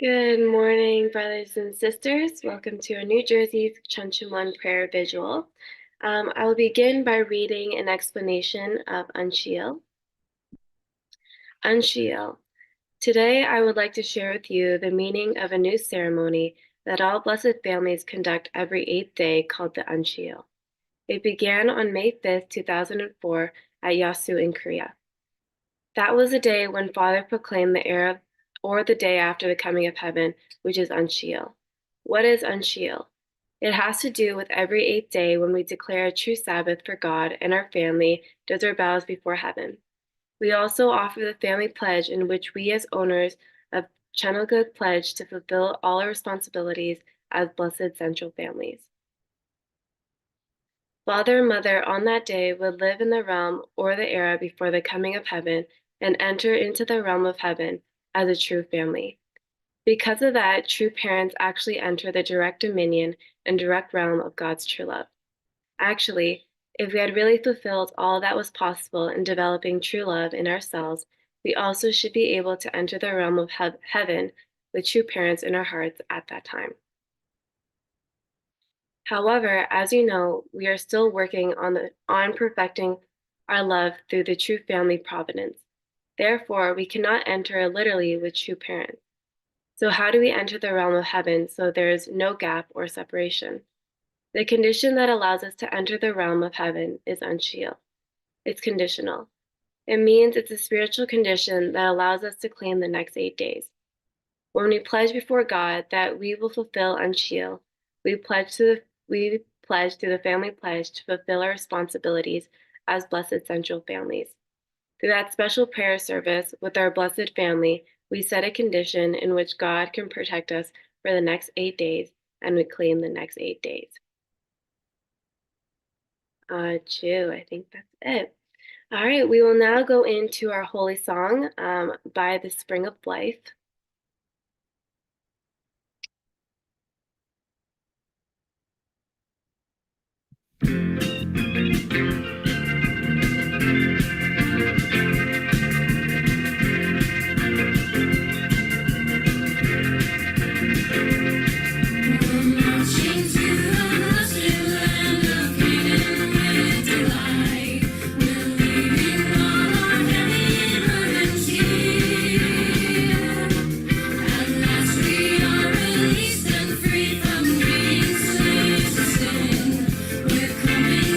Good morning, brothers and sisters. Welcome to our New Jersey's Cheon prayer vigil. I will begin by reading an explanation of unal. Unal. Today, I would like to share with you the meaning of a new ceremony that all blessed families conduct every 8th day called the unal. It began on May 5th, 2004 at Yasu in Korea. That was the day when Father proclaimed the era or the day after the coming of heaven, which is unal. What is unal? It has to do with every 8th day when we declare a true Sabbath for God and our family does our vows before heaven. We also offer the family pledge in which we as owners of Cheon pledge to fulfill all our responsibilities as blessed central families. Father and mother on that day would live in the realm or the era before the coming of heaven and enter into the realm of heaven as a true family. Because of that, true parents actually enter the direct dominion and direct realm of God's true love. Actually, if we had really fulfilled all that was possible in developing true love in ourselves, we also should be able to enter the realm of heaven with true parents in our hearts at that time. However, as you know, we are still working on perfecting our love through the true family providence. Therefore, we cannot enter literally with true parents. So how do we enter the realm of heaven so there is no gap or separation? The condition that allows us to enter the realm of heaven is unal. It's conditional. It means it's a spiritual condition that allows us to claim the next 8 days. When we pledge before God that we will fulfill unal, we pledge through the family pledge to fulfill our responsibilities as blessed central families. Through that special prayer service with our blessed family, we set a condition in which God can protect us for the next 8 days, and we claim the next 8 days. Chew, I think that's it. All right, we will now go into our holy song by the Spring of Life. We're coming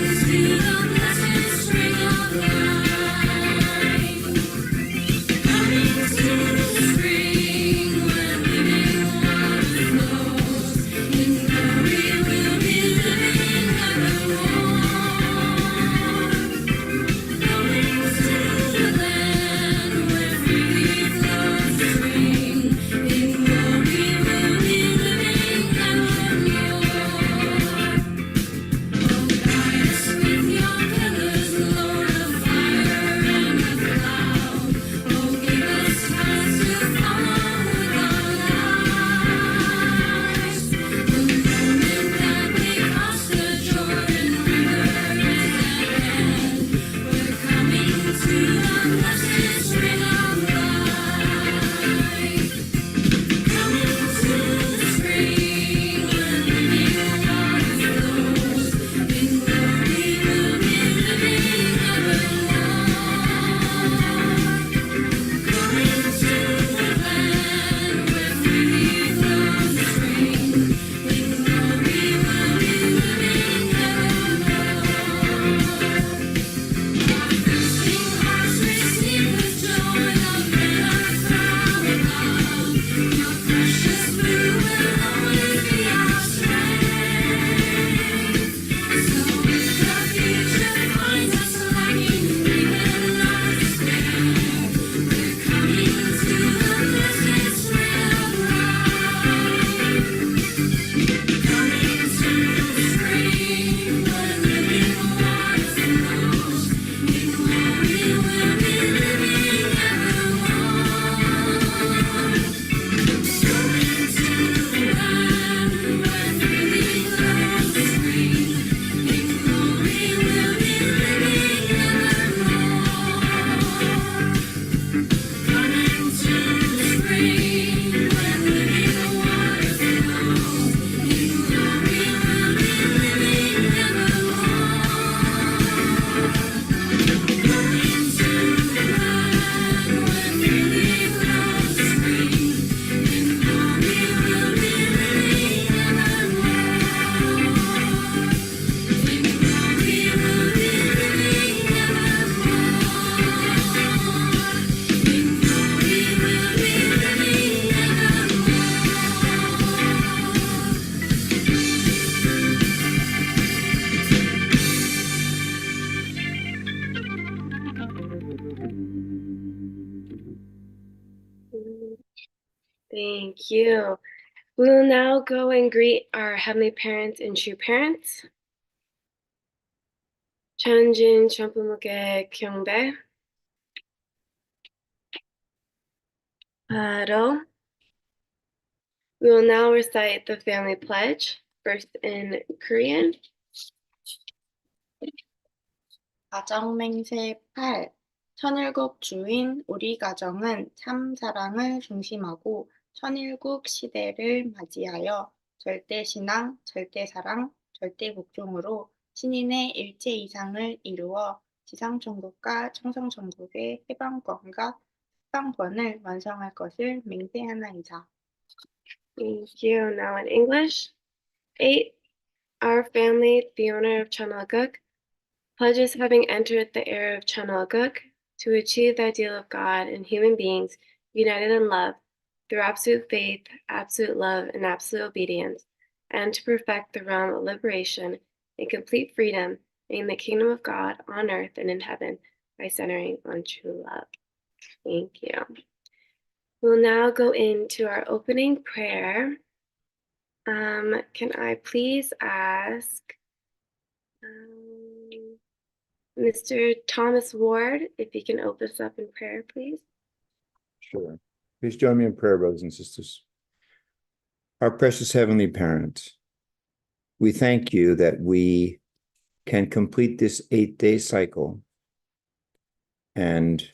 Thank you. We will now go and greet our Heavenly Parents and true parents. 천진 천부목의 경배, Aro. We will now recite the family pledge, first in Korean. 가정맹세 8. 천일국 주인 우리 가정은 참 사랑을 중심하고 천일국 시대를 맞이하여 절대신앙, 절대사랑, 절대복종으로 신인의 일체 이상을 이루어 지상천국과 청성천국의 해방권과 해방권을 완성할 것을 맹세하나이다. Thank you. Now in English. 8. Our family, the owner of Chanaguk, pledges having entered the era of Chanaguk to achieve the ideal of God and human beings united in love through absolute faith, absolute love, and absolute obedience, and to perfect the realm of liberation and complete freedom in the kingdom of God on earth and in heaven by centering on true love. Thank you. We'll now go into our opening prayer. Can I please ask Mr. Thomas Ward if he can open us up in prayer, please? Sure. Please join me in prayer, brothers and sisters. Our precious Heavenly Parent, we thank you that we can complete this 8-day cycle and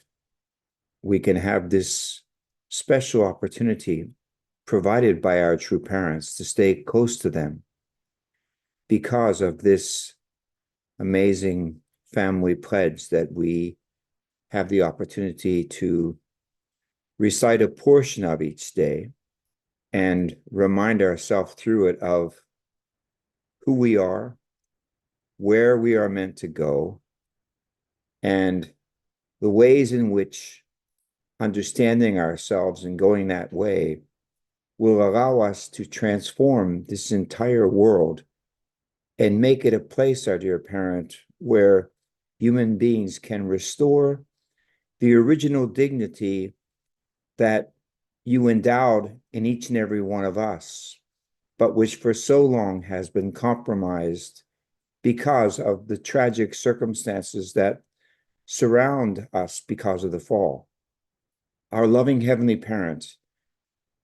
we can have this special opportunity provided by our true parents to stay close to them because of this amazing family pledge that we have the opportunity to recite a portion of each day and remind ourselves through it of who we are, where we are meant to go, and the ways in which understanding ourselves and going that way will allow us to transform this entire world and make it a place, our dear parent, where human beings can restore the original dignity that you endowed in each and every one of us, but which for so long has been compromised because of the tragic circumstances that surround us because of the fall. Our loving Heavenly Parent,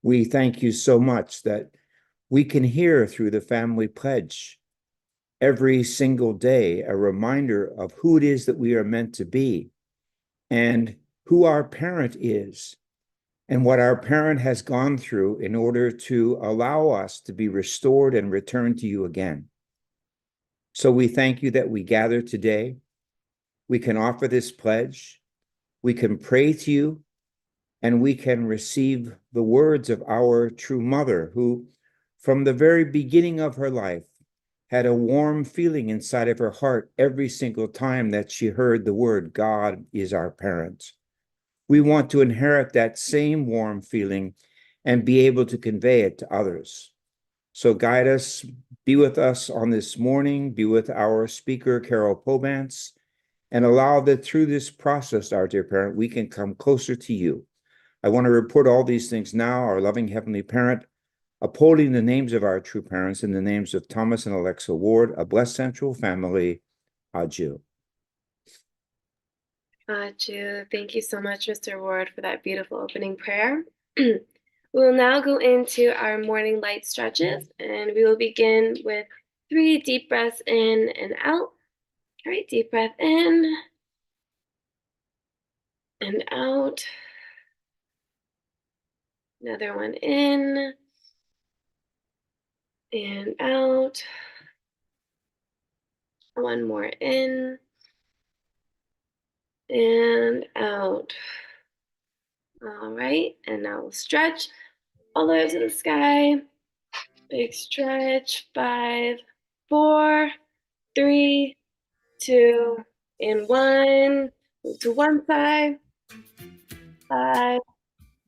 we thank you so much that we can hear through the family pledge every single day a reminder of who it is that we are meant to be and who our parent is and what our parent has gone through in order to allow us to be restored and returned to you again. So we thank you that we gather today. We can offer this pledge. We can pray to you, and we can receive the words of our true mother, who from the very beginning of her life had a warm feeling inside of her heart every single time that she heard the word, God is our parent. We want to inherit that same warm feeling and be able to convey it to others. So guide us, be with us on this morning, be with our speaker, Carol Pobance, and allow that through this process, our dear parent, we can come closer to you. I want to report all these things now, our loving Heavenly Parent, upholding the names of our true parents in the names of Thomas and Alexa Ward, a blessed central family. Adieu. Ju, thank you so much, Mr. Ward, for that beautiful opening prayer. We will now go into our morning light stretches, and we will begin with 3 deep breaths in and out. All right, deep breath in and out. Another one in and out. One more in and out. All right, and now we'll stretch all the way to the sky. Big stretch. 5, 4, 3, 2, and 1. Move to one side. 5,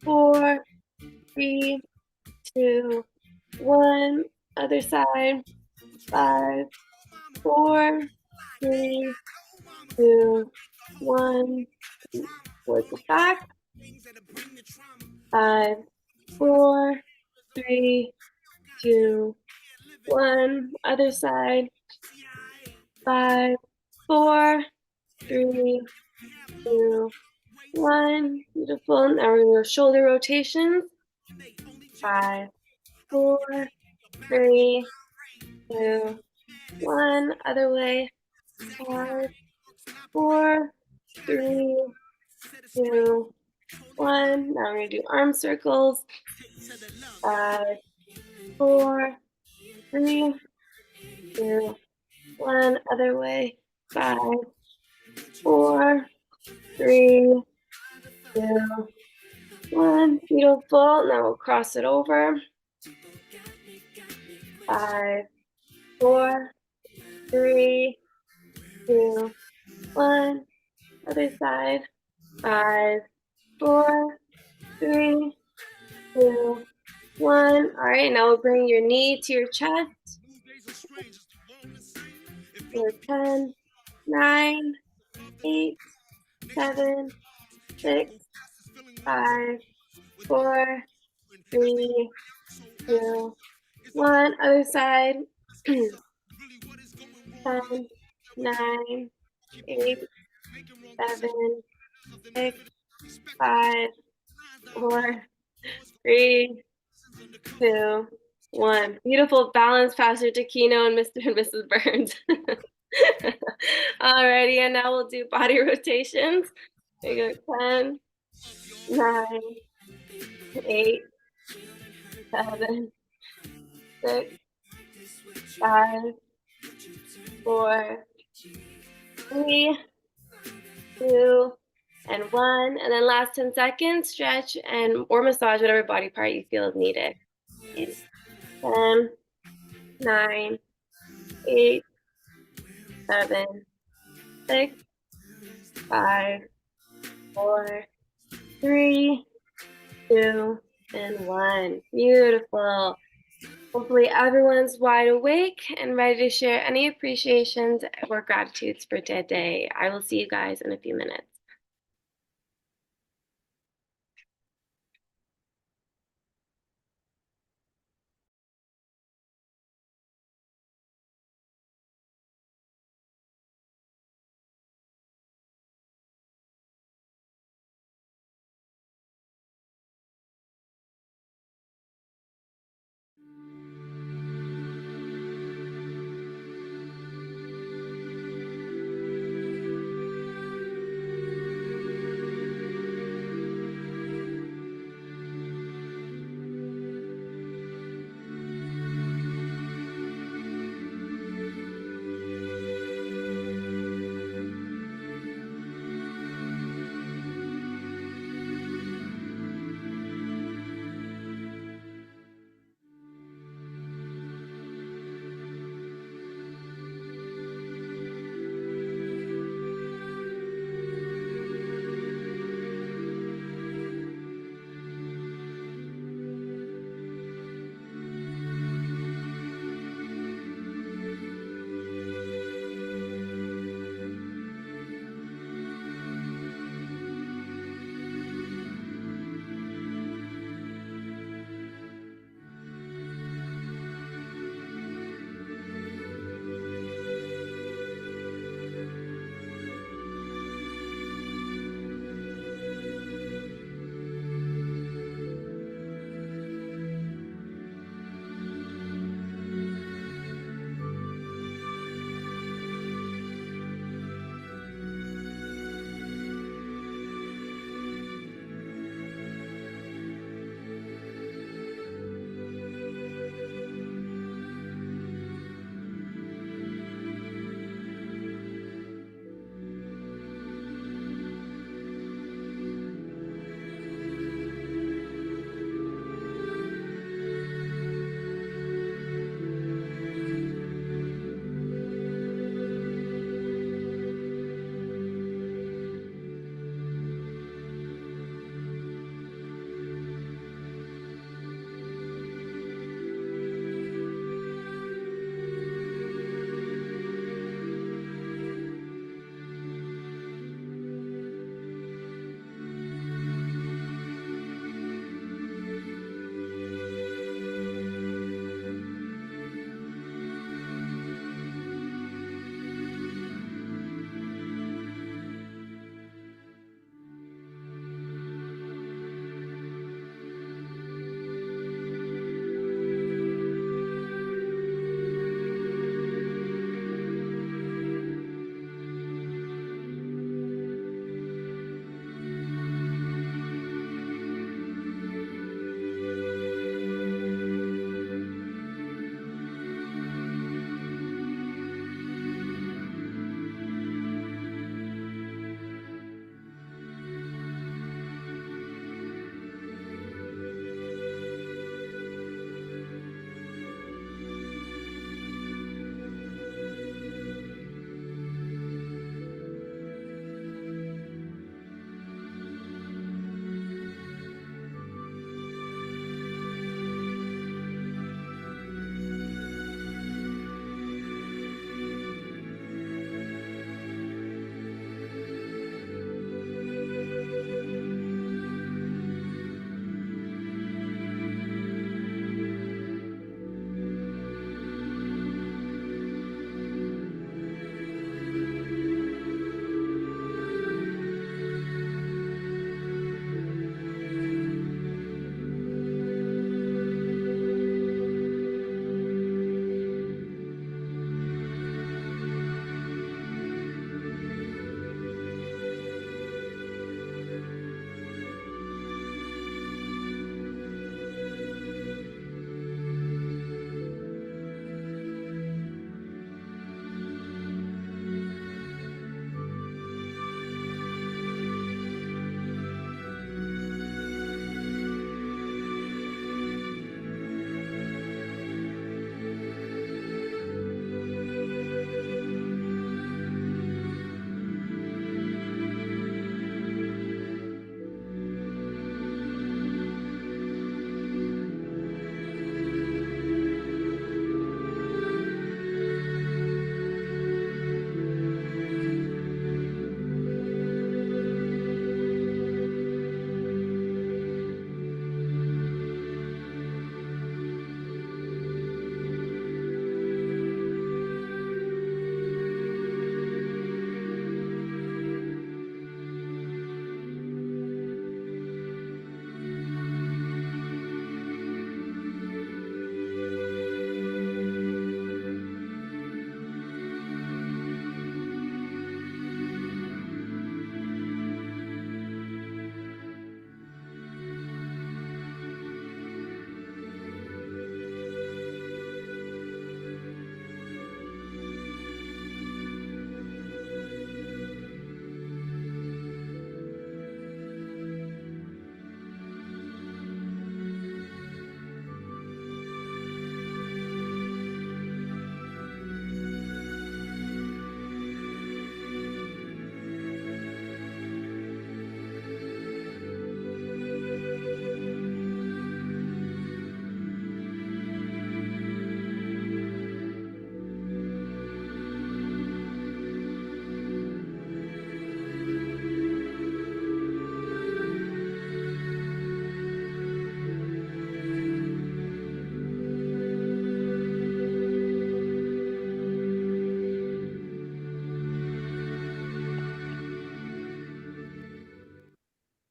4, 3, 2, 1. Other side. 5, 4, 3, 2, 1. Towards the back. 5, 4, 3, 2, 1. Other side. 5, 4, 3, 2, 1. Beautiful. Now we're going to shoulder rotations. 5, 4, 3, 2, 1. Other way. 5, 4, 3, 2, 1. Now we're going to do arm circles. 5, 4, 3, 2, 1. Other way. 5, 4, 3, 2, 1. Beautiful. Now we'll cross it over. 5, 4, 3, 2, 1. Other side. 5, 4, 3, 2, 1. All right, now we'll bring your knee to your chest. 10, 9, 8, 7, 6, 5, 4, 3, 2, 1. Other side. 10, 9, 8, 7, 6, 5, 4, 3, 2, 1. Beautiful balance, Pastor Taquino and Mr. and Mrs. Burns. Alrighty, and now we'll do body rotations. There you go. 10, 9, 8, 7, 6, 5, 4, 3, 2, and 1. And then last 10 seconds, stretch and or massage whatever body part you feel is needed. 10, 9, 8, 7, 6, 5, 4, 3, 2, and 1. Beautiful. Hopefully everyone's wide awake and ready to share any appreciations or gratitudes for today. I will see you guys in a few minutes.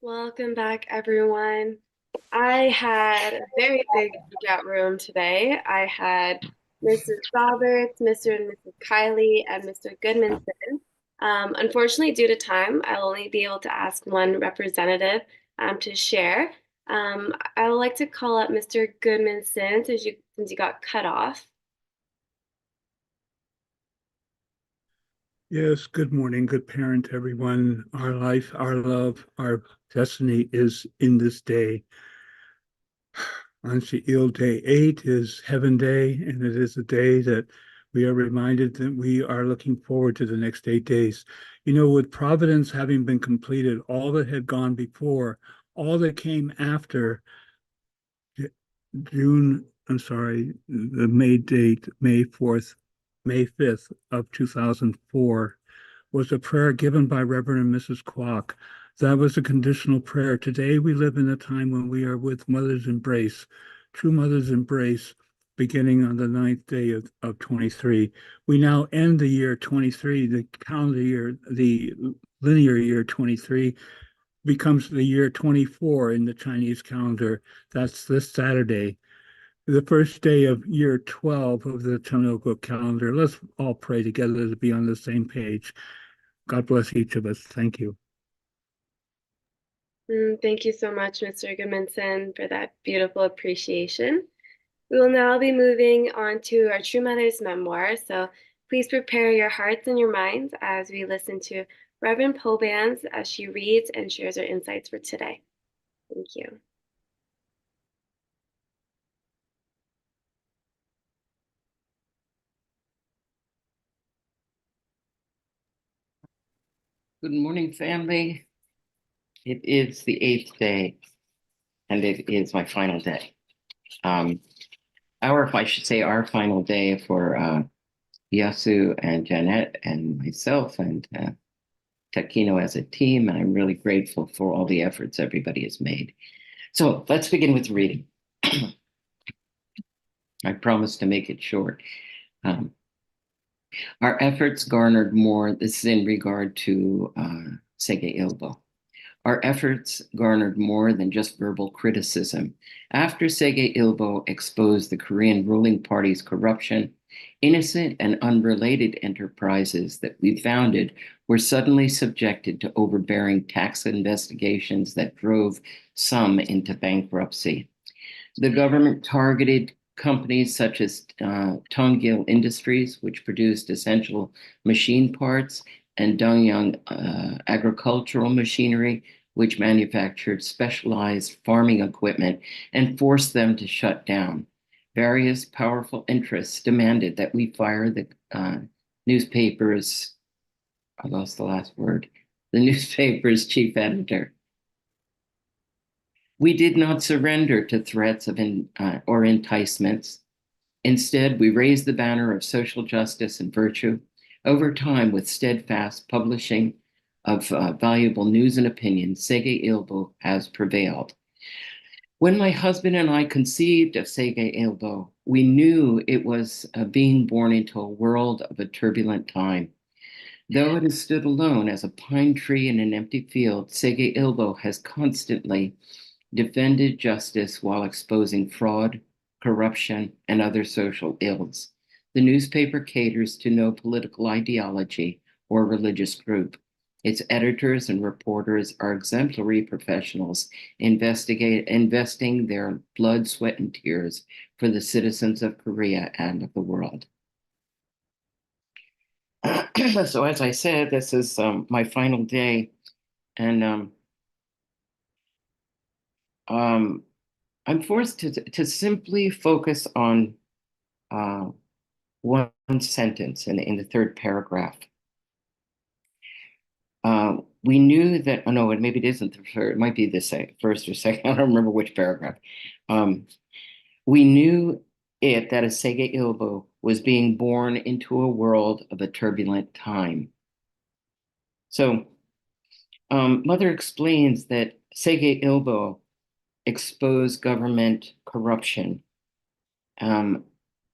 Welcome back, everyone. I had a very big breakout room today. I had Mrs. Roberts, Mr. and Mrs. Kiley, and Mr. Goodmanson. Unfortunately, due to time, I'll only be able to ask one representative to share. I would like to call up Mr. Goodmanson since you got cut off. Yes, good morning, good parent, everyone. Our life, our love, our destiny is in this day. Anshil Day 8 is Heaven Day, and it is a day that we are reminded that we are looking forward to the next 8 days. You know, with Providence having been completed, all that had gone before, all that came after June, I'm sorry, the May date, May 4th, May 5th of 2004, was a prayer given by Reverend and Mrs. Kwok. That was a conditional prayer. Today we live in a time when we are with Mother's Embrace, true Mother's Embrace, beginning on the 9th day of 23. We now end the year 23, the calendar year, the linear year 23 becomes the year 24 in the Chinese calendar. That's this Saturday, the first day of year 12 of the Chinese calendar. Let's all pray together to be on the same page. God bless each of us. Thank you. Thank you so much, Mr. Goodmanson, for that beautiful appreciation. We will now be moving on to our True Mother's memoir, so please prepare your hearts and your minds as we listen to Reverend Pobans as she reads and shares her insights for today. Thank you. Good morning, family. It is the 8th day, and it is my final day. I should say, our final day for Yasu and Janet and myself and Takino as a team, and I'm really grateful for all the efforts everybody has made. So let's begin with reading. I promise to make it short. Our efforts garnered more, this is in regard to Sege Ilbo. Our efforts garnered more than just verbal criticism. After Sege Ilbo exposed the Korean ruling party's corruption, innocent and unrelated enterprises that we founded were suddenly subjected to overbearing tax investigations that drove some into bankruptcy. The government targeted companies such as Tonggil Industries, which produced essential machine parts, and Dongyang Agricultural Machinery, which manufactured specialized farming equipment, and forced them to shut down. Various powerful interests demanded that we fire the newspaper's, I lost the last word, the newspaper's chief editor. We did not surrender to threats of or enticements. Instead, we raised the banner of social justice and virtue. Over time, with steadfast publishing of valuable news and opinion, Sege Ilbo has prevailed. When my husband and I conceived of Sege Ilbo, we knew it was being born into a world of a turbulent time. Though it has stood alone as a pine tree in an empty field, Sege Ilbo has constantly defended justice while exposing fraud, corruption, and other social ills. The newspaper caters to no political ideology or religious group. Its editors and reporters are exemplary professionals investing their blood, sweat, and tears for the citizens of Korea and of the world. So as I said, this is my final day, and I'm forced to simply focus on one sentence in the third paragraph. We knew that, oh no, maybe it isn't the third, it might be the first or second, I don't remember which paragraph. We knew that a Sege Ilbo was being born into a world of a turbulent time. So Mother explains that Sege Ilbo exposed government corruption. And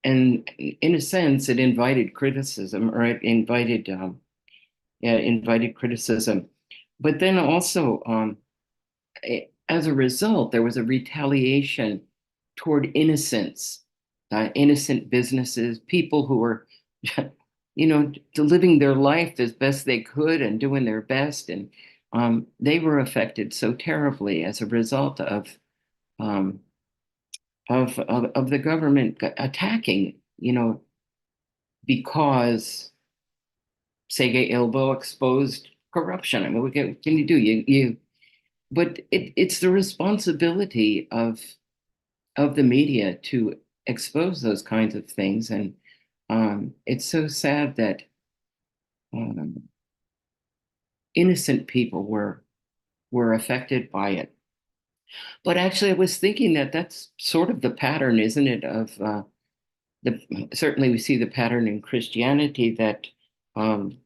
in a sense, it invited criticism, or it invited criticism. But then also, as a result, there was a retaliation toward innocents, innocent businesses, people who were, living their life as best they could and doing their best. And they were affected so terribly as a result um, of the government attacking, because Sergei Ilbo exposed corruption. I mean, what can you do? But it's the responsibility of the media to expose those kinds of things, and it's so sad that um, innocent people were affected by it. But actually, I was thinking that that's sort of the pattern, isn't it? Certainly we see the pattern in Christianity that um,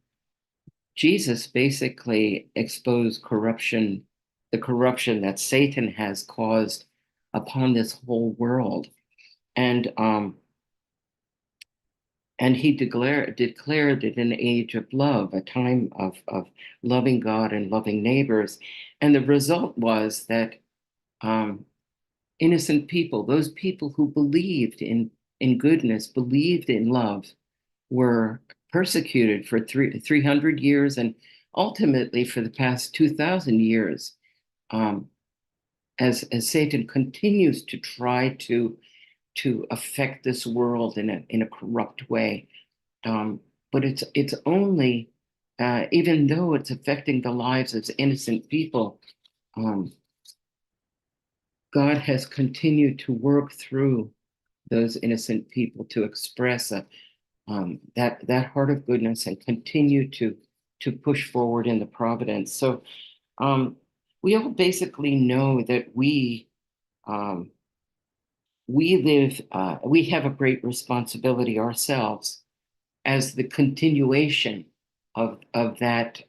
Jesus basically exposed corruption, the corruption that Satan has caused upon this whole world. And he declared it an age of love, a time of loving God and loving neighbors. And the result was that innocent people, those people who believed in goodness, believed in love, were persecuted for 300 years, and ultimately for the past 2,000 years, as Satan continues to try to affect this world in a corrupt way. But it's only, even though it's affecting the lives of innocent people, God has continued to work through those innocent people to express that heart of goodness and continue to push forward in the providence. So we all basically know that we have a great responsibility ourselves as the continuation of that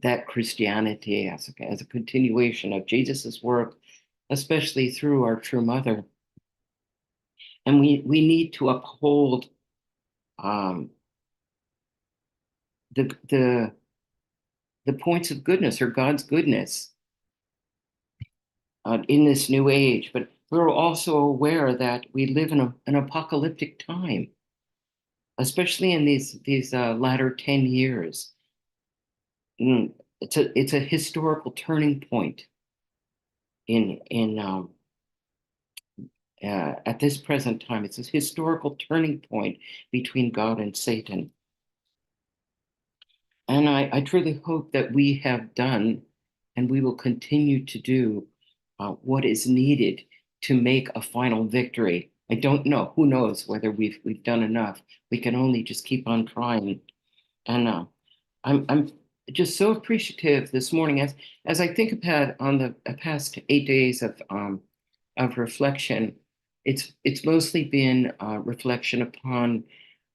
that Christianity, as a continuation of Jesus's work, especially through our true mother. And we need to uphold the points of goodness, or God's goodness, in this new age. But we're also aware that we live in an apocalyptic time, especially in these latter 10 years. It's a historical turning point at this present time. It's a historical turning point between God and Satan. And I truly hope that we have done, and we will continue to do, what is needed to make a final victory. I don't know. Who knows whether we've done enough? We can only just keep on trying. And I'm just so appreciative this morning as I think about on the past 8 days of reflection. It's mostly been reflection upon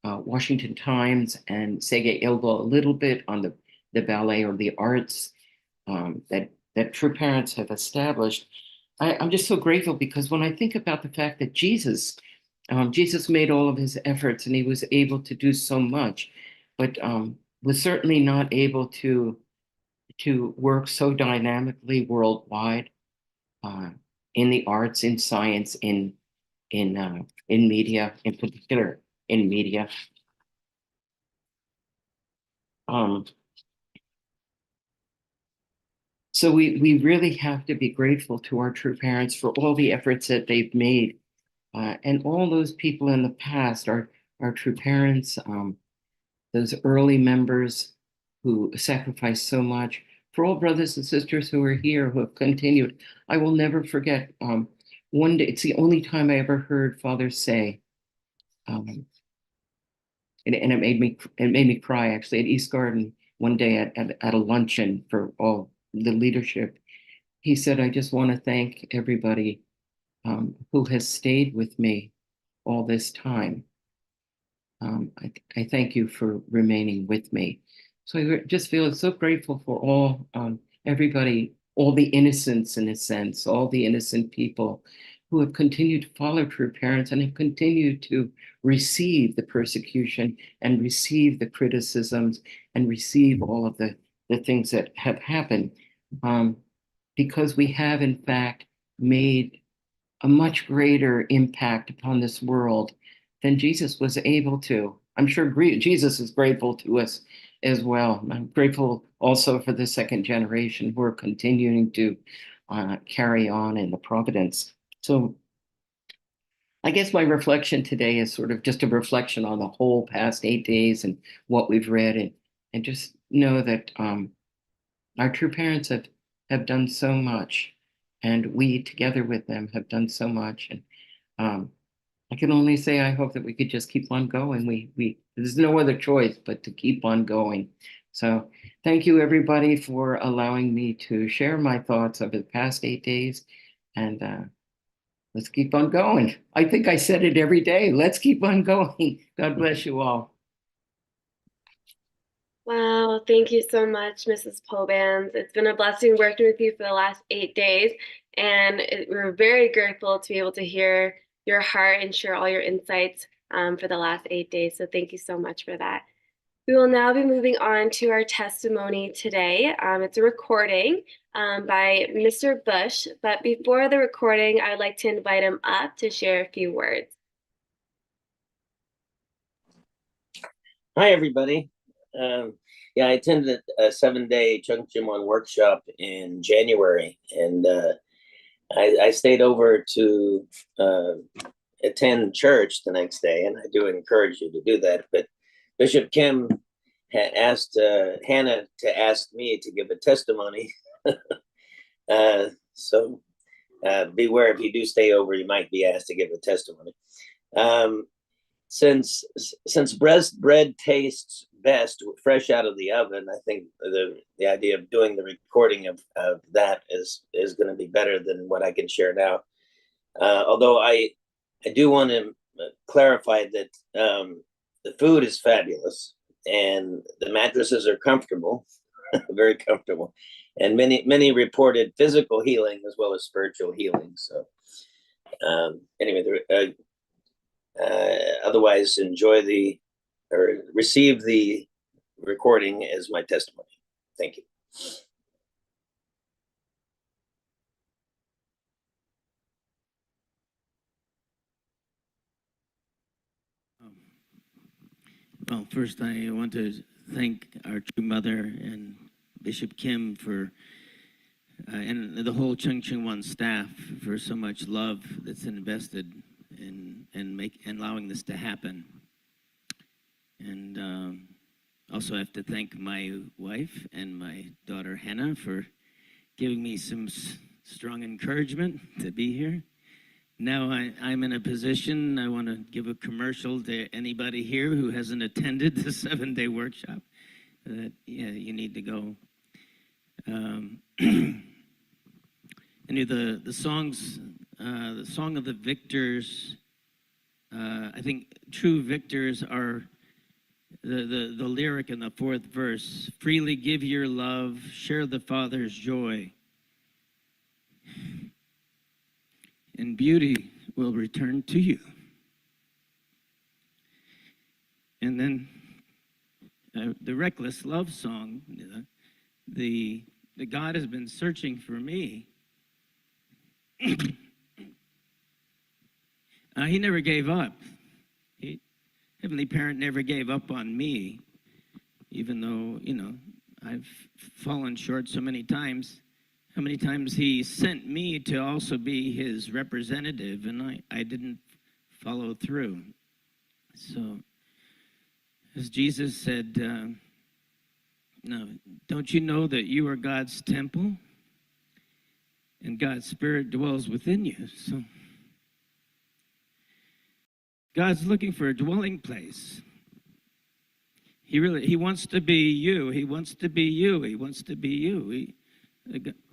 Washington Times and Sergei Ilbo, a little bit on the ballet or the arts that true parents have established. I'm just so grateful, because when I think about the fact that Jesus made all of his efforts and he was able to do so much, but was certainly not able to work so dynamically worldwide in the arts, in science, in media, in particular in media. So we really have to be grateful to our true parents for all the efforts that they've made, and all those people in the past, our true parents, those early members who sacrificed so much, for all brothers and sisters who are here who have continued. I will never forget, one day, it's the only time I ever heard Father say, and it made me cry, actually, at East Garden one day at a luncheon for all the leadership. He said, "I just want to thank everybody who has stayed with me all this time. I thank you for remaining with me." So I just feel so grateful for all everybody, all the innocents, in a sense, all the innocent people who have continued to follow true parents and have continued to receive the persecution and receive the criticisms and receive all of the things that have happened. because we have, in fact, made a much greater impact upon this world than Jesus was able to. I'm sure Jesus is grateful to us as well. I'm grateful also for the second generation who are continuing to carry on in the providence. So I guess my reflection today is sort of just a reflection on the whole past 8 days and what we've read, and just know that our true parents have done so much, and we together with them have done so much. And I can only say I hope that we could just keep on going. We there's no other choice but to keep on going. So thank you everybody for allowing me to share my thoughts over the past 8 days, and let's keep on going. I think I said it every day. Let's keep on going. God bless you all. Wow, thank you so much, Mrs. Pobans. It's been a blessing working with you for the last 8 days, and we're very grateful to be able to hear your heart and share all your insights for the last 8 days. So thank you so much for that. We will now be moving on to our testimony today. It's a recording by Mr. Bush, but before the recording, I'd like to invite him up to share a few words. Hi, everybody. Yeah, I attended a 7-day Cheon workshop in January, and I stayed over to attend church the next day, and I do encourage you to do that. But Bishop Kim asked Hannah to ask me to give a testimony. So beware, if you do stay over, you might be asked to give a testimony. Since bread tastes best fresh out of the oven, I think the idea of doing the recording of that is going to be better than what I can share now. Although I do want to clarify that the food is fabulous and the mattresses are comfortable, very comfortable, and many reported physical healing as well as spiritual healing. So anyway, otherwise, receive the recording as my testimony. Thank you. Well, first I want to thank our true mother and Bishop Kim for and the whole Cheon staff for so much love that's invested in allowing this to happen. And also I have to thank my wife and my daughter Hannah for giving me some strong encouragement to be here. Now I'm in a position, I want to give a commercial to anybody here who hasn't attended the 7-day workshop, that you need to go. The songs, the Song of the Victors, I think true victors are the lyric in the 4th verse: freely give your love, share the Father's joy, and beauty will return to you. And then the reckless love song, the God has been searching for me. He never gave up. Heavenly Parent never gave up on me, even though, I've fallen short so many times. How many times he sent me to also be his representative, and I didn't follow through. So, as Jesus said, no, don't you know that you are God's temple and God's Spirit dwells within you? So, God's looking for a dwelling place. He wants to be you. He wants to be you. He wants to be you.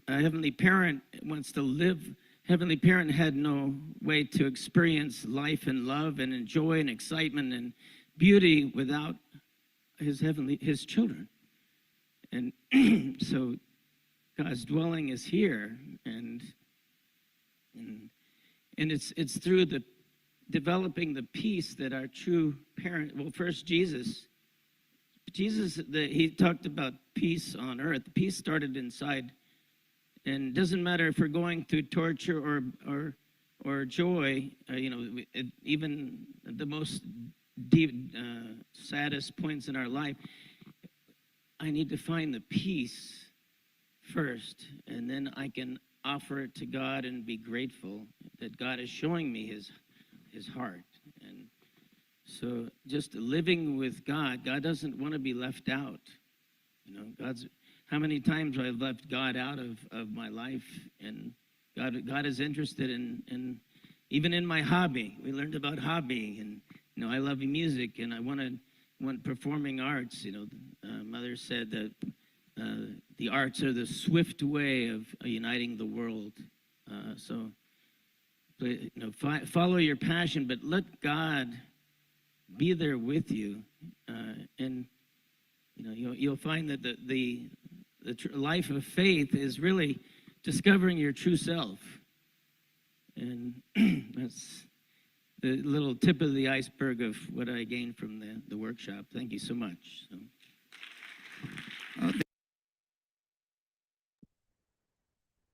Heavenly Parent wants to live. Heavenly Parent had no way to experience life and love and joy and excitement and beauty without his children. And so God's dwelling is here, and it's through the developing the peace that our true parent, well, first Jesus, he talked about peace on earth. Peace started inside And it doesn't matter if we're going through torture or joy, even the most deep, saddest points in our life, I need to find the peace first, and then I can offer it to God and be grateful that God is showing me his heart. And so just living with God doesn't want to be left out. How many times I've left God out of my life, and God is interested in even in my hobby. We learned about hobby, and I love music, and I want performing arts. Mother said that the arts are the swift way of uniting the world. So follow your passion, but let God be there with you, and you'll find that the life of faith is really discovering your true self, and that's the little tip of the iceberg of what I gained from the workshop. Thank you so much.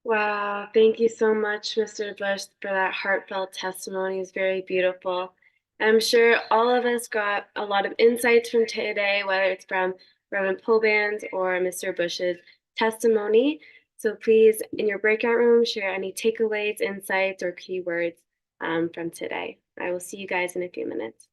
Wow, thank you so much, Mr. Bush, for that heartfelt testimony. It's very beautiful. I'm sure all of us got a lot of insights from today, whether it's from Reverend Pobans or Mr. Bush's testimony. So please, in your breakout room, share any takeaways, insights, or keywords from today. I will see you guys in a few minutes.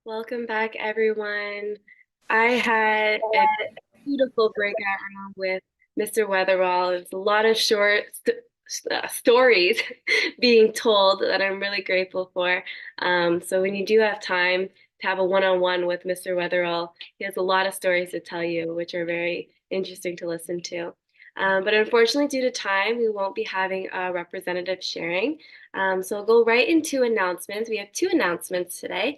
Welcome back, everyone. I had a beautiful breakout room with Mr. Weatherall. There's a lot of short stories being told that I'm really grateful for. So when you do have time to have a one-on-one with Mr. Weatherall, he has a lot of stories to tell you, which are very interesting to listen to. But unfortunately, due to time, we won't be having a representative sharing. So I'll go right into announcements. We have two announcements today.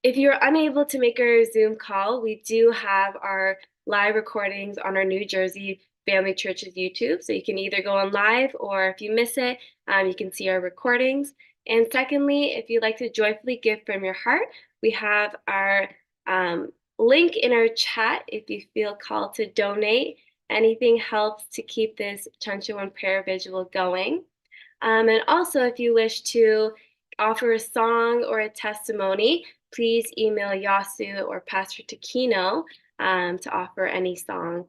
If you're unable to make our Zoom call, we do have our live recordings on our New Jersey Family Church's YouTube. So you can either go on live, or if you miss it, you can see our recordings. And secondly, if you'd like to joyfully give from your heart, we have our link in our chat if you feel called to donate. Anything helps to keep this Cheon prayer visual going. And also, if you wish to offer a song or a testimony, please email Yasu or Pastor Takino to offer any song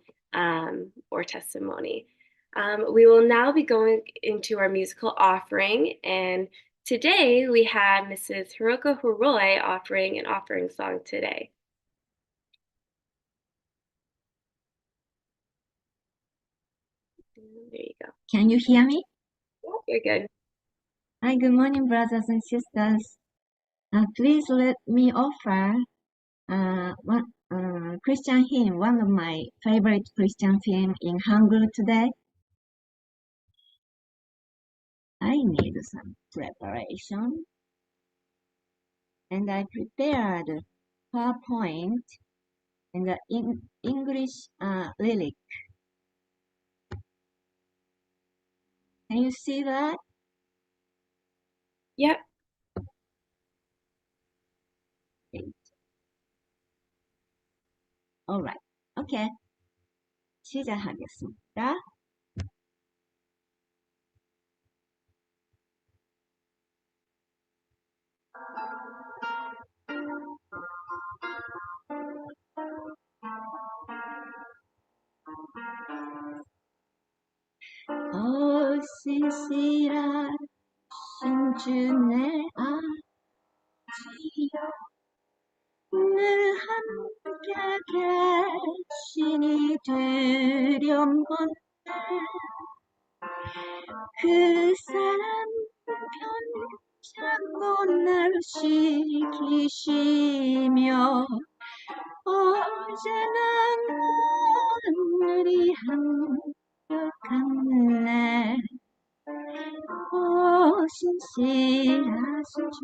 or testimony. We will now be going into our musical offering, and today we have Mrs. Hiroka Hiroi offering an offering song today. There you go. Can you hear me? You're good. Hi, good morning, brothers and sisters. Please let me offer one Christian hymn, one of my favorite Christian hymn in Hangul today. I need some preparation, and I prepared PowerPoint and the English lyric. Can you see that? Yep. All right. Okay. 시작하겠습니다. 시시라 신주네 아지요 늘 함께 계시니 두려운데 그 사람 편찮고 날 지키시며 어제는 오늘이 한적한네 신실하신 주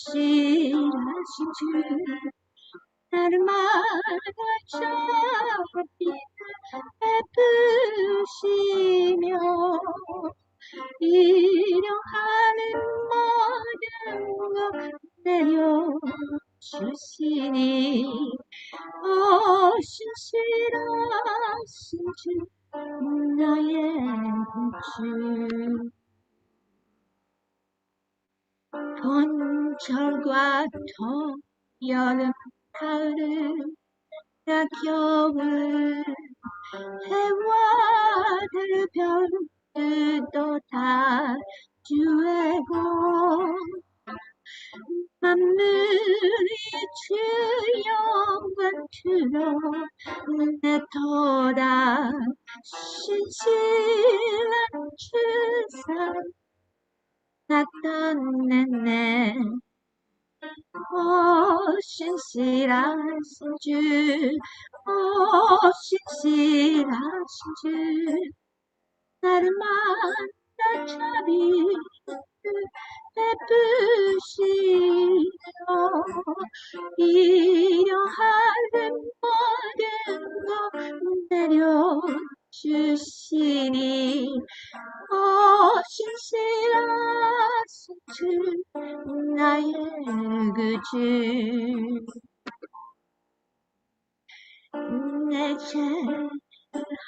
신실하신 주 날마다 저비 베푸시며 일용하는 모든 것 내려주시니 신실하신 주 나의 주 봄철과 여름 가을 겨울 해와 별들도 다 주의 공 만물이 주 영광 드러내도다 신실한 주사 나타내네 신실하신 주 신실하신 주 날마다 자비 베푸시며 일용하는 모든 것 내려주시니 신실하신 주 나의 그 주 내 죄를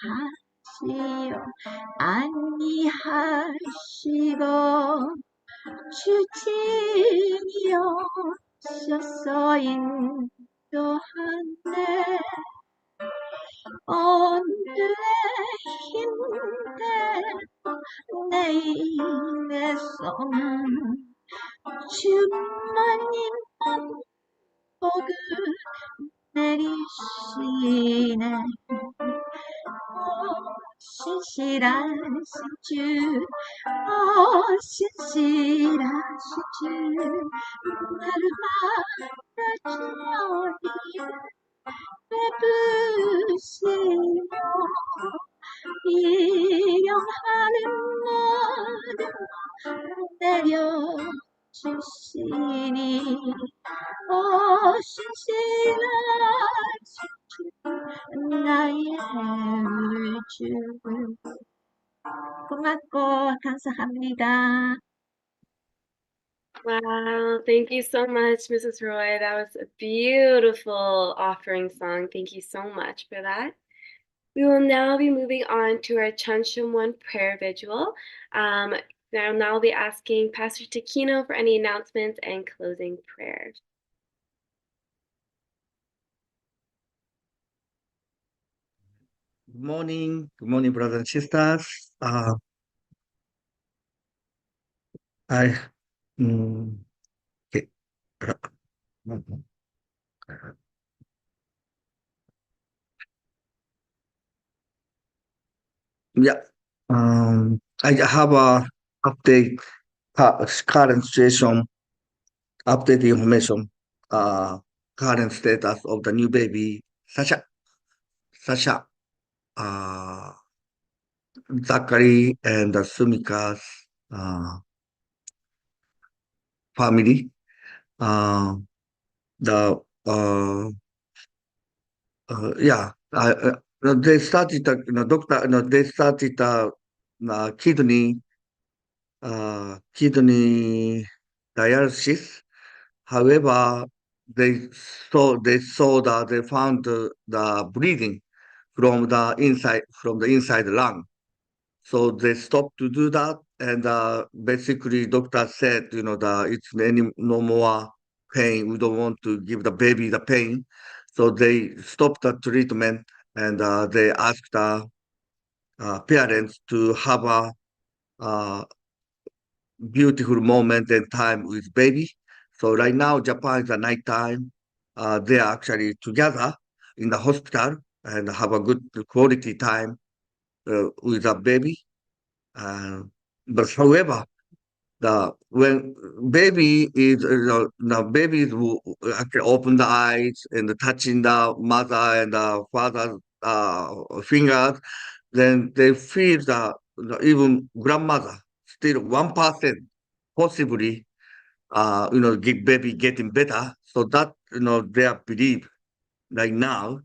하시어 안니하시고 주진이여 셔서 인도하네 오늘의 힘대로 내일의 소망 주님만 복을 내리시네 신실하신 주 신실하신 주 나를 받아주니 베푸시며 일용하는 모든 내려주시니 신실하신 주 나의 주 고맙고 감사합니다. Wow, thank you so much, Mrs. Roy. That was a beautiful offering song. Thank you so much for that. We will now be moving on to our Chunshim One prayer vigil. I'll now be asking Pastor Takino for any announcements and closing prayers. Good morning, brothers and sisters. Okay. Yeah, I have a update, current situation, update information, current status of the new baby, Sasha, Zachary and Sumika's family. They started, they started kidney dialysis. However, they found the bleeding from the inside lung. So they stopped to do that, and basically, doctor said, it's no more pain. We don't want to give the baby the pain, so they stopped the treatment, and they asked the parents to have a beautiful moment and time with baby. So right now, Japan is a nighttime. They are actually together in the hospital and have a good quality time with a baby. But however, when baby is the babies will actually open the eyes and touching the mother and the father's fingers, then they feel even grandmother still 1% possibly baby getting better. So that their belief right now,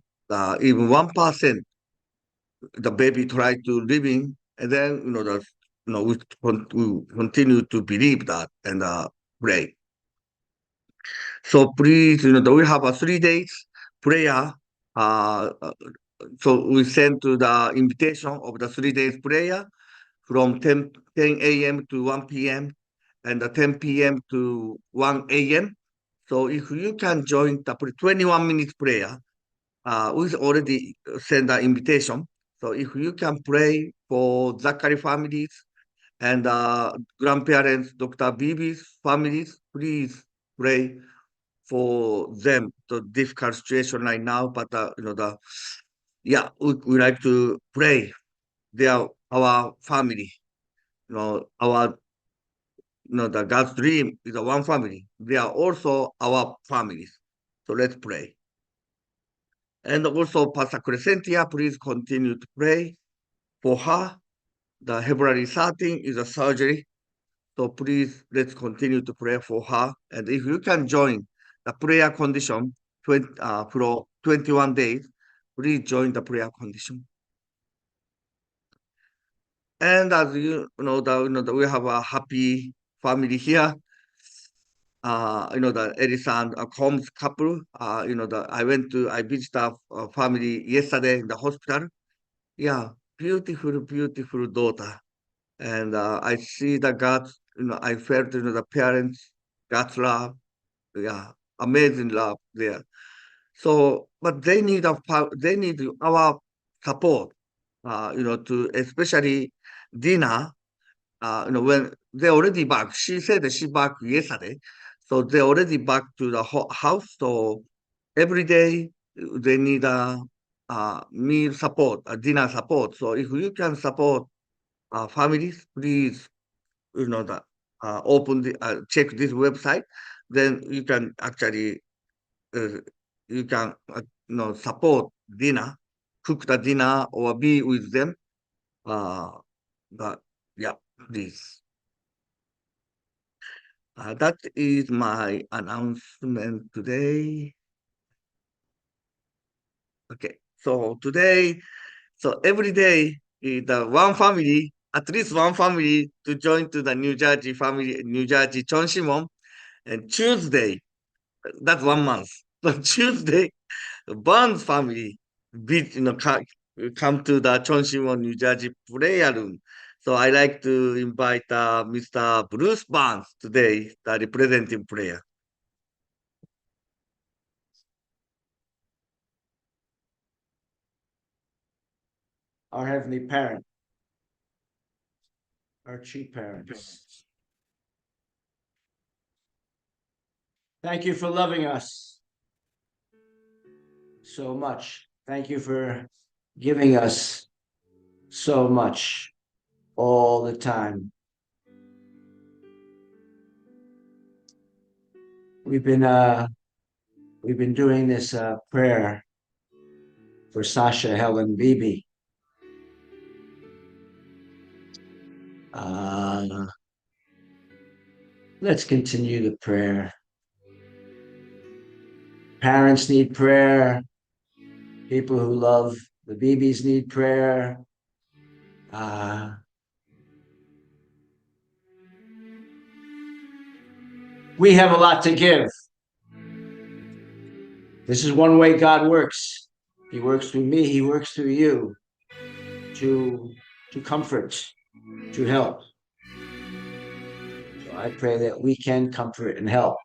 even 1% the baby try to living, and then we continue to believe that and pray. So please, we have a 3 days prayer. So we send to the invitation of the 3 days prayer from 10 a.m. to 1 p.m. and 10 p.m. to 1 a.m. So if you can join the 21 minutes prayer, we already sent the invitation. So if you can pray for Zachary families and grandparents, Dr. Bibi's families, please pray for them. The difficult situation right now, but we like to pray. They are our family. The God's dream is a one family. They are also our families. So let's pray. And also, Pastor Crescentia, please continue to pray for her. The February 13 is a surgery. So please, let's continue to pray for her. And if you can join the prayer condition for 21 days, please join the prayer condition. And as you know, we have a happy family here. The Edison Combs couple. I visited a family yesterday in the hospital. Yeah, beautiful, beautiful daughter. And I see the God's, I felt, the parents, God's love. Yeah, amazing love there. So, but they need our support, to especially dinner. when they already back. She said that she back yesterday, so they already back to the house. So every day they need a meal support, a dinner support. So if you can support families, please, the open the check this website. Then you can actually you can support dinner, cook the dinner, or be with them. But yeah, please. That is my announcement today. Okay, so today, so every day, the one family, at least one family, to join to the New Jersey family, New Jersey Cheon. And Tuesday, that's 1 month. So Tuesday, the Burns family, come to the Cheon, New Jersey prayer room. So I like to invite Mr. Bruce Barnes today, the representing prayer. Our Heavenly Parent, our true parents, thank you for loving us so much. Thank you for giving us so much all the time. We've been doing this prayer for Sasha, Helen, Bibi. Let's continue the prayer. Parents need prayer. People who love the Bibis need prayer. We have a lot to give. This is one way God works. He works through me. He works through you to comfort, to help. So I pray that we can comfort and help.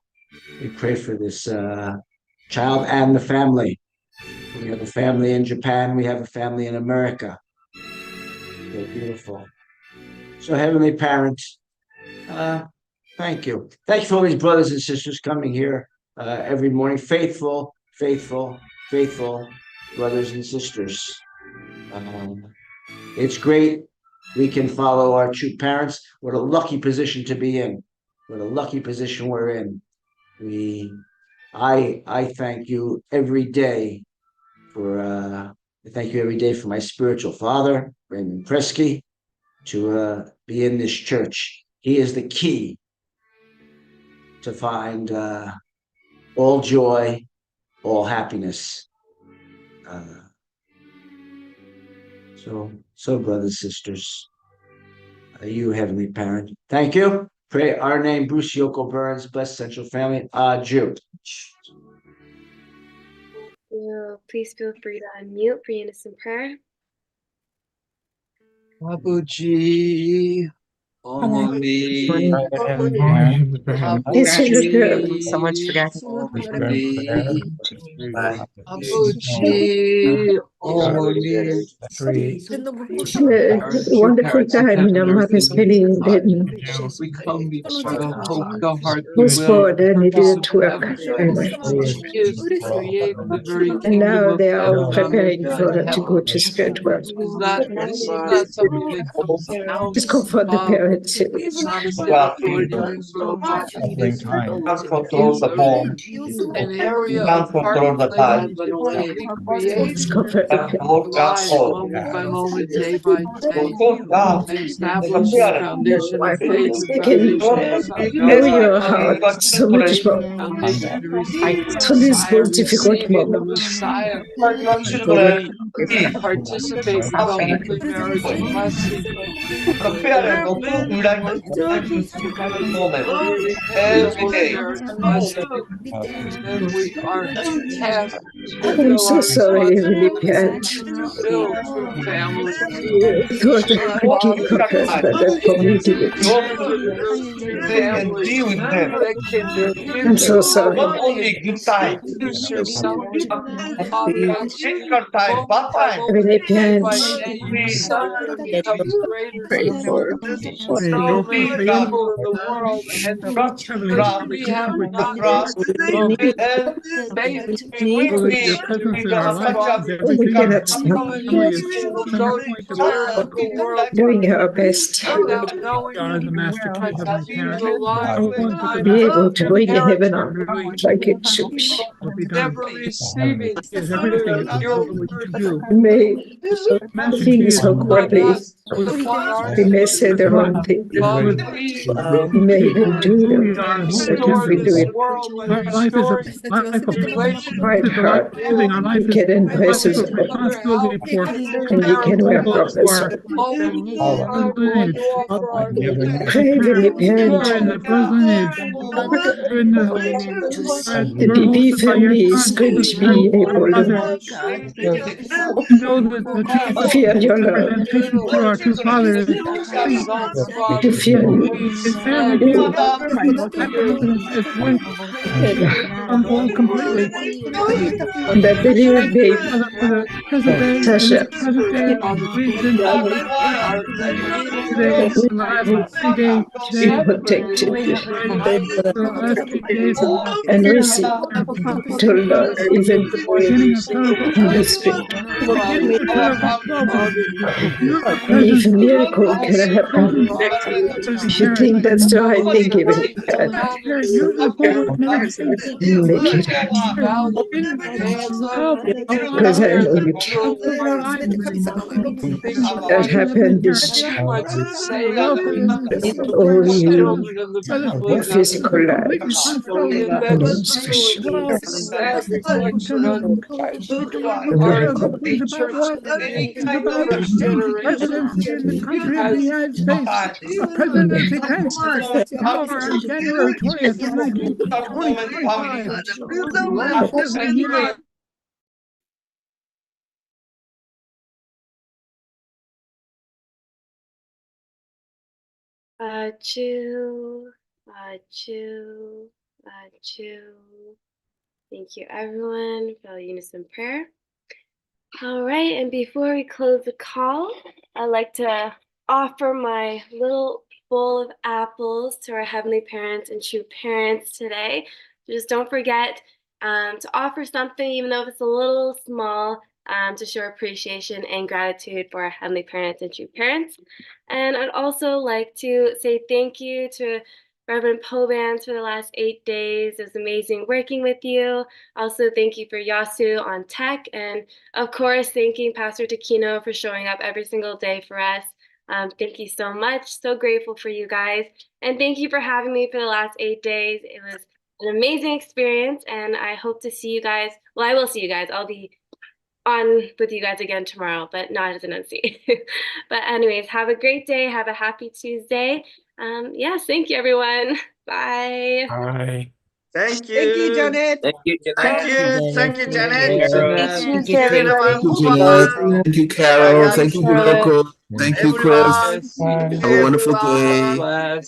We pray for this child and the family. We have a family in Japan. We have a family in America. They're beautiful. So Heavenly Parents, thank you. Thank you for all these brothers and sisters coming here every morning. Faithful brothers and sisters. It's great. We can follow our true parents. What a lucky position to be in. What a lucky position we're in. I thank you every day for my spiritual father, Raymond Presky, to be in this church. He is the key to find all joy, all happiness. So brothers, sisters, you Heavenly Parent, thank you. Pray our name, Bruce Yoko Burns, blessed Central Family, Jew. Please feel free to unmute for unison prayer. 아버지, 어머니, 아버지, 어머니, Wonderful time in our mother's belly in Vietnam. we come before the hope, the heart, the Was will, born and they didn't work. is to create the very And kingdom now of they are all God preparing in for her to heaven. go to spirit world. This is not something that comes out Just comfort the of, parents. it's not a senatorial program. It's an area of heart plan that we create Just comfort the parents. lives moment by moment, day by day, and establish the foundation of faith, the They can foundation of sight, know your heart so much more. foundation to receive the So this Messiah, most difficult receiving the moment. Messiah, to participate in the holy marriage blessing, to have a in the holy marriage blessing. And we are tasked to I'm fill so our sorry, spots, Heavenly Parent. to fill true families, Lord, so that forgive fathers her can for that for me did it. nurture true families that can give I'm their so sorry. life, produce yourself objects, moment by moment, Heavenly day Parent, by day, son, becoming greater to pray for greater, May so your many favor people in the world, and trust Heavenly God, Father, we continue have with not your lost faith, and basically we so that your need to presence in our become life such a is We everything. cannot stop Family is to the center go point of declare to the world doing our best without knowing you are the master key, has Heavenly changed Parent. the lives Our and one with the to lives be master able of to their go into parents heaven and on really like it should be. will be done. never receiving Is fruit everything of is your what you word do. May is Master think key is so not poorly. us upon our We may say the shoulders, wrong thing. but we We may need even do who the we wrong are and things, what we but can if restore we do. do this it world by Our life is a restoring life of relationship right is a life heart, of with giving. Our life you is can a life embrace mothers us of and all, other responsibility for outstanding and you can wear parents. people who problems are on. Oh present God, you age. offer our Our Heavenly parents Parent, are in the present age. We're in the the we're DB hosted by your family is son, going to our be able Father. to To know that the true feel your love, representation for our true Father is to feel everything. you, That presence is with us completely. and that the little baby, Father, for the present day, in Tasha, this present day, we've been today, that the last 3 days we today, protected the last 3 days of the and year, receive and total love, even the beginning of Total in the spirit. the beginning of Total 12. Your And if a presence, miracle can happen, presence, Heavenly if you Parent, think that's so, I think even God, Spirit, you're the Holy Spirit. and make it In help our because I know lives, you can. help our lives. That happened Heavenly this love for all your you presence, presence physical completely lives, transformed and especially well, the miracle. things about what is about presidency in the country of the United States. A presidency came to power on January 20th, 2025. The last of the year. Achoo, achoo, achoo. Thank you, everyone, for the unison prayer. All right, and before we close the call, I'd like to offer my little bowl of apples to our Heavenly Parents and true parents today. Just don't forget to offer something, even though it's a little small, to show appreciation and gratitude for our Heavenly Parents and true parents. And I'd also like to say thank you to Reverend Pobans for the last 8 days. It was amazing working with you. Also, thank you for Yasu on tech. And of course, thanking Pastor Takino for showing up every single day for us. Thank you so much. So grateful for you guys. And thank you for having me for the last 8 days. It was an amazing experience. And I hope to see you guys. Well, I will see you guys. I'll be on with you guys again tomorrow, but not as an MC. But anyways, have a great day. Have a happy Tuesday. Yes, thank you, everyone. Bye. Bye. Thank you. Thank you, Janet. Thank you. Thank you, Janet. Thank you, Thank you, Thank you, Papa. Janet. Thank you, Carol. Thank you, Hiloko. Thank you, Chris. Everyone. Have a wonderful Everyone. day.